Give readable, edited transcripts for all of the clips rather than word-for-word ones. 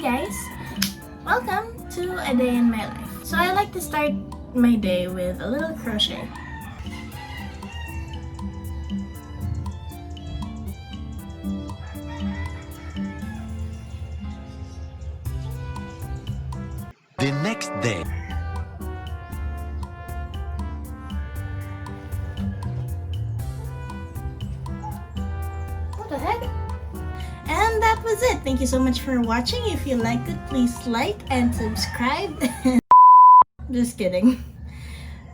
guys! Welcome to a day in my life. So I like to start my day with a little crochet. The next day. What the heck? And that was it. Thank you so much for watching. If you liked it, please like and subscribe. Just kidding.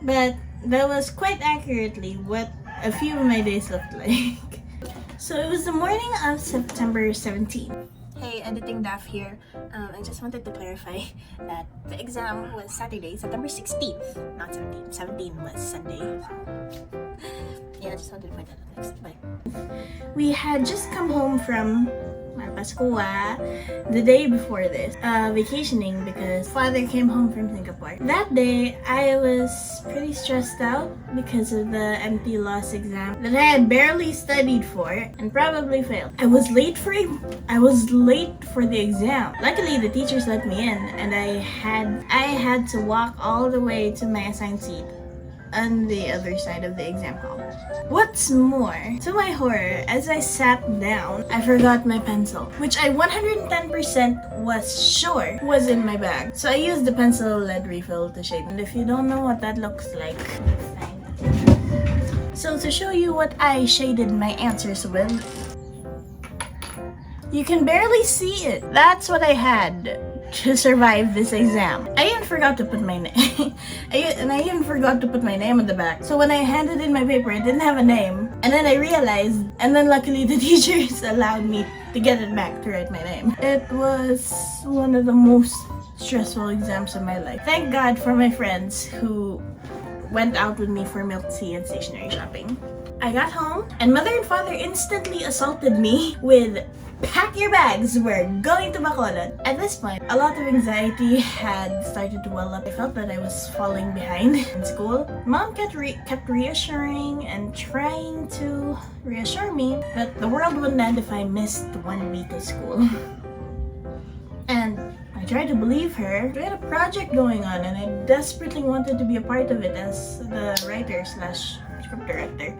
But that was quite accurately what a few of my days looked like. So it was the morning of September 17th. Hey, editing Daph here. I just wanted to clarify that the exam was Saturday, September 16th, not 17th. 17 was Sunday. Yeah, I just wanted to point that out next. Bye. We had just come home from Pascua the day before this, vacationing because father came home from Singapore. That day, I was pretty stressed out because of the MT loss exam that I had barely studied for and probably failed. I was late for the exam. Luckily, the teachers let me in, and I had to walk all the way to my assigned seat on the other side of the exam hall. What's more, to my horror, as I sat down, I forgot my pencil, which I 110% was sure was in my bag. So I used the pencil lead refill to shade. And if you don't know what that looks like, so to show you what I shaded my answers with, you can barely see it. That's what I had to survive this exam. I even forgot to put my name. I even forgot to put my name on the back. So when I handed in my paper, it didn't have a name. And then I realized, and then luckily the teachers allowed me to get it back to write my name. It was one of the most stressful exams of my life. Thank God for my friends who went out with me for milk tea and stationery shopping. I got home, and mother and father instantly assaulted me with, "Pack your bags, we're going to Bacolod." At this point, a lot of anxiety had started to well up. I felt that I was falling behind in school. Mom kept reassuring and trying to reassure me that the world wouldn't end if I missed 1 week of school. And I tried to believe her. We had a project going on, and I desperately wanted to be a part of it as the writer/script director.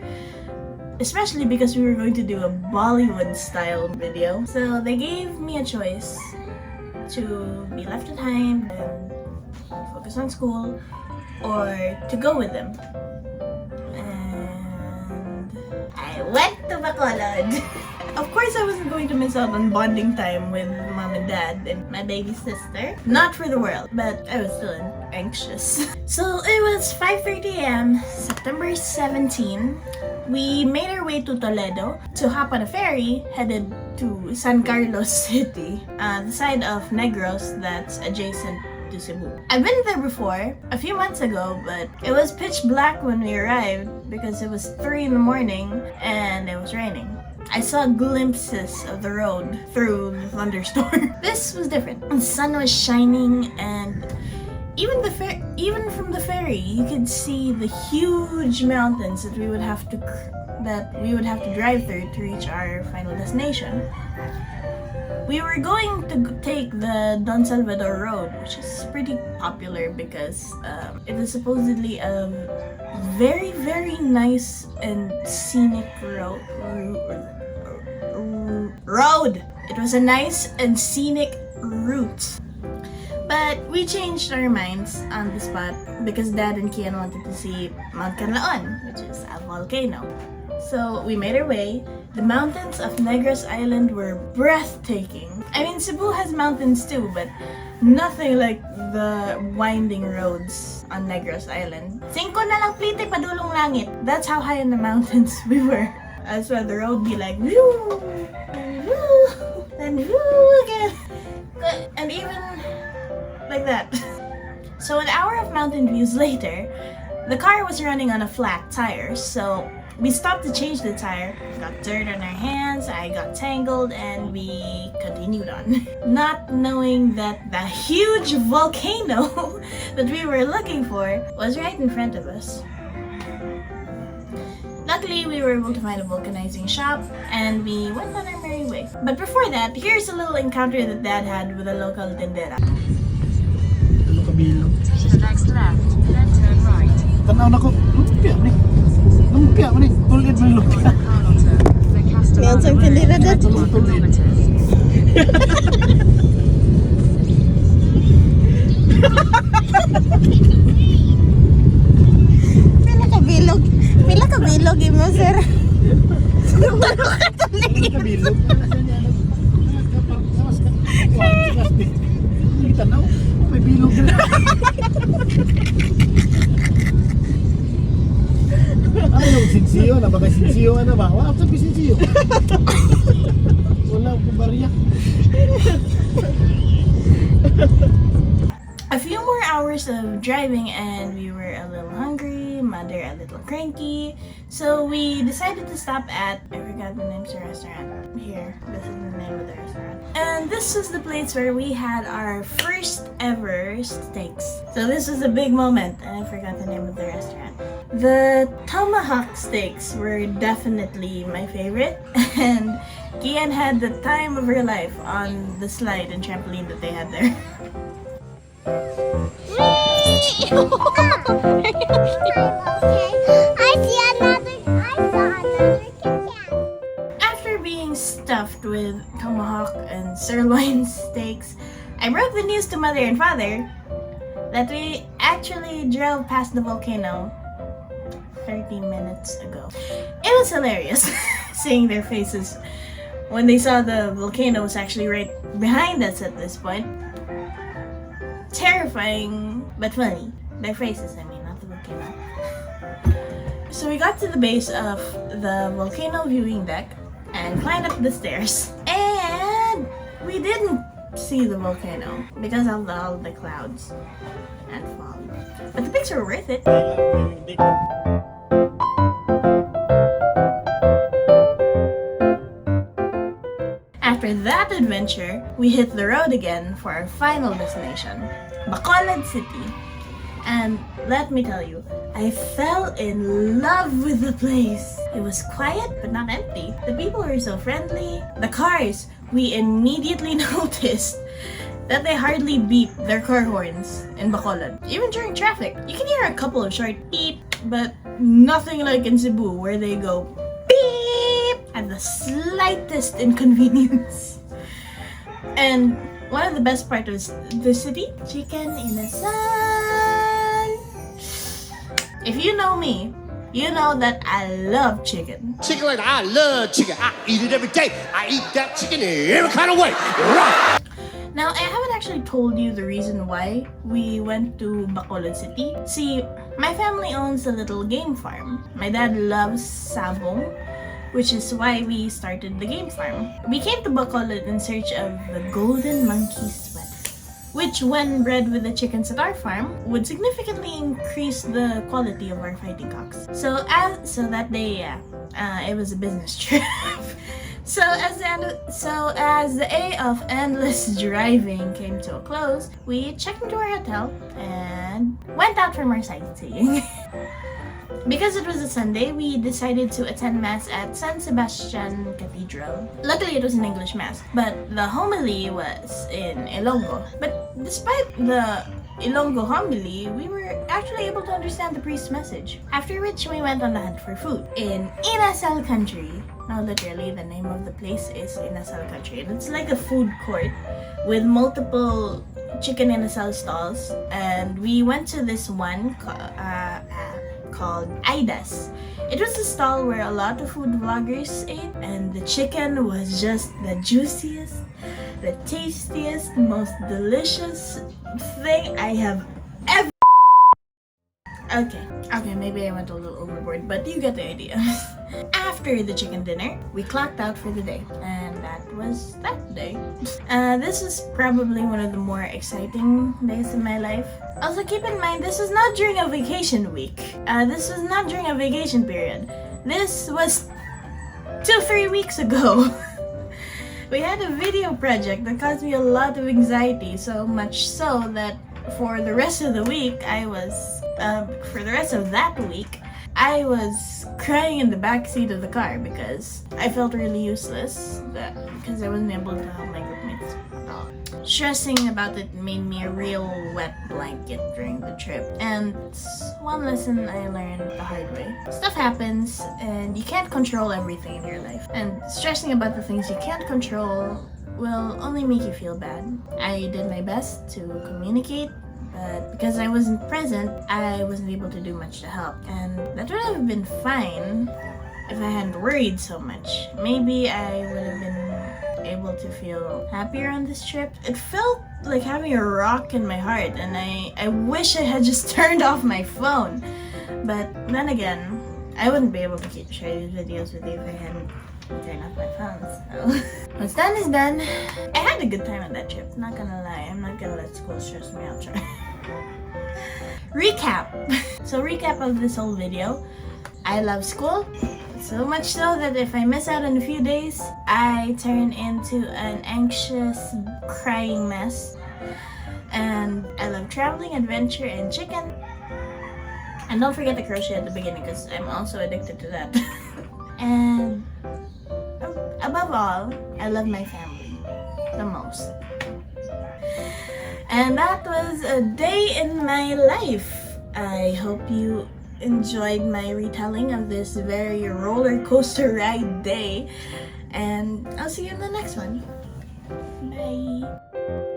Especially because we were going to do a Bollywood style video. So they gave me a choice to be left at home and focus on school, or to go with them. And I went to Bacolod. Of course, I wasn't going to miss out on bonding time with mom and dad and my baby sister. Not for the world, but I was still anxious. So it was 5:30 a.m., September 17. We made our way to Toledo to hop on a ferry headed to San Carlos City, the side of Negros that's adjacent to Cebu. I've been there before, a few months ago, but it was pitch black when we arrived because it was 3 in the morning and it was raining. I saw glimpses of the road through the thunderstorm. This was different. The sun was shining, and even from the ferry, you could see the huge mountains that we would have to drive through to reach our final destination. We were going to take the Don Salvador Road, which is pretty popular because it is supposedly a very, very nice and scenic road. It was a nice and scenic route. But we changed our minds on the spot because Dad and Kian wanted to see Mount Canlaon, which is a volcano. So we made our way. The mountains of Negros Island were breathtaking. I mean, Cebu has mountains too, but nothing like the winding roads on Negros Island. 5 na lang plite padulong langit. That's how high in the mountains we were. That's why the road be like, woo, woo, and woo again. And even like that. So an hour of mountain views later, the car was running on a flat tire, so we stopped to change the tire, got dirt on our hands, I got tangled, and we continued on. Not knowing that the huge volcano that we were looking for was right in front of us. Luckily, we were able to find a vulcanizing shop, and we went on our merry way. day. But before that, here's a little encounter that Dad had with a local tindera. To the next left, then turn right. Tanaw na ko, lumpia ni. Lumpia mo ni, tulid mo yung lumpia. The Castellano May unsang tindera dad. kilometers. Pila ka bilog mo, sir. Kabilog. Hindi tanaw, may bilog na. Ano yung sinsiyo? Na ba kay sinsiyo? Ano ba? Wala sa sinsiyo. Wala akong barya. A few more hours of driving and we were a little hungry, Mother a little cranky, so we decided to stop at, I forgot the name of the restaurant. Here, this is the name of the restaurant. And this was the place where we had our first ever steaks. So this was a big moment, and I forgot the name of the restaurant. The tomahawk steaks were definitely my favorite, and Kian had the time of her life on the slide and trampoline that they had there. After being stuffed with tomahawk and sirloin steaks, I broke the news to Mother and Father that we actually drove past the volcano 30 minutes ago. It was hilarious seeing their faces when they saw the volcano was actually right behind us at this point. Terrifying, but funny. Their faces, I mean, not the volcano. So we got to the base of the volcano viewing deck and climbed up the stairs. And we didn't see the volcano because of all the clouds and fog. But the pics were worth it. After that adventure, we hit the road again for our final destination, Bacolod City. And let me tell you, I fell in love with the place. It was quiet but not empty. The people were so friendly. The cars, we immediately noticed that they hardly beep their car horns in Bacolod. Even during traffic, you can hear a couple of short beep, but nothing like in Cebu where they go beep at the slightest inconvenience. And one of the best parts of the city, chicken in the sun. If you know me, you know that I love chicken. Chicken like I love chicken. I eat it every day. I eat that chicken in every kind of way. Right. Now, I haven't actually told you the reason why we went to Bacolod City. See, my family owns a little game farm. My dad loves sabong, which is why we started the game farm. We came to Bacolod in search of the golden monkey sweat, which when bred with the chickens at our farm would significantly increase the quality of our fighting cocks. So that day, it was a business trip. So as the day of endless driving came to a close, we checked into our hotel and went out from our sightseeing. Because it was a Sunday, we decided to attend Mass at San Sebastian Cathedral. Luckily, it was an English Mass, but the homily was in Ilonggo. But despite the Ilonggo homily, we were actually able to understand the priest's message. After which, we went on the hunt for food in Inasal Country. Now, literally, the name of the place is Inasal Country. And it's like a food court with multiple chicken inasal stalls. And we went to this one called Aidas. It was a stall where a lot of food vloggers ate, and the chicken was just the juiciest, the tastiest, most delicious thing I have ever. Okay, maybe I went a little overboard, but you get the idea. After the chicken dinner, we clocked out for the day, and that was that day. This was probably one of the more exciting days in my life. Also, keep in mind, this was not during a vacation week. This was not during a vacation period. This was 2-3 weeks ago. We had a video project that caused me a lot of anxiety, so much so that for the rest of the week, I was crying in the back seat of the car because I felt really useless because I wasn't able to help my groupmates at all. Stressing about it made me a real wet blanket during the trip, and one lesson I learned the hard way. Stuff happens and you can't control everything in your life, and stressing about the things you can't control will only make you feel bad. I did my best to communicate, but because I wasn't present, I wasn't able to do much to help. And that would have been fine if I hadn't worried so much. Maybe I would have been able to feel happier on this trip. It felt like having a rock in my heart, and I wish I had just turned off my phone. But then again, I wouldn't be able to share these videos with you if I hadn't turned off my phone. So what's done is done. I had a good time on that trip, not gonna lie. I'm not gonna let school stress me out. Recap. So recap of this whole video. I love school. So much so that if I miss out on a few days, I turn into an anxious, crying mess. And I love traveling, adventure, and chicken. And don't forget the crochet at the beginning because I'm also addicted to that. And above all, I love my family the most. And that was a day in my life. I hope you enjoyed my retelling of this very roller coaster ride day. And I'll see you in the next one. Bye.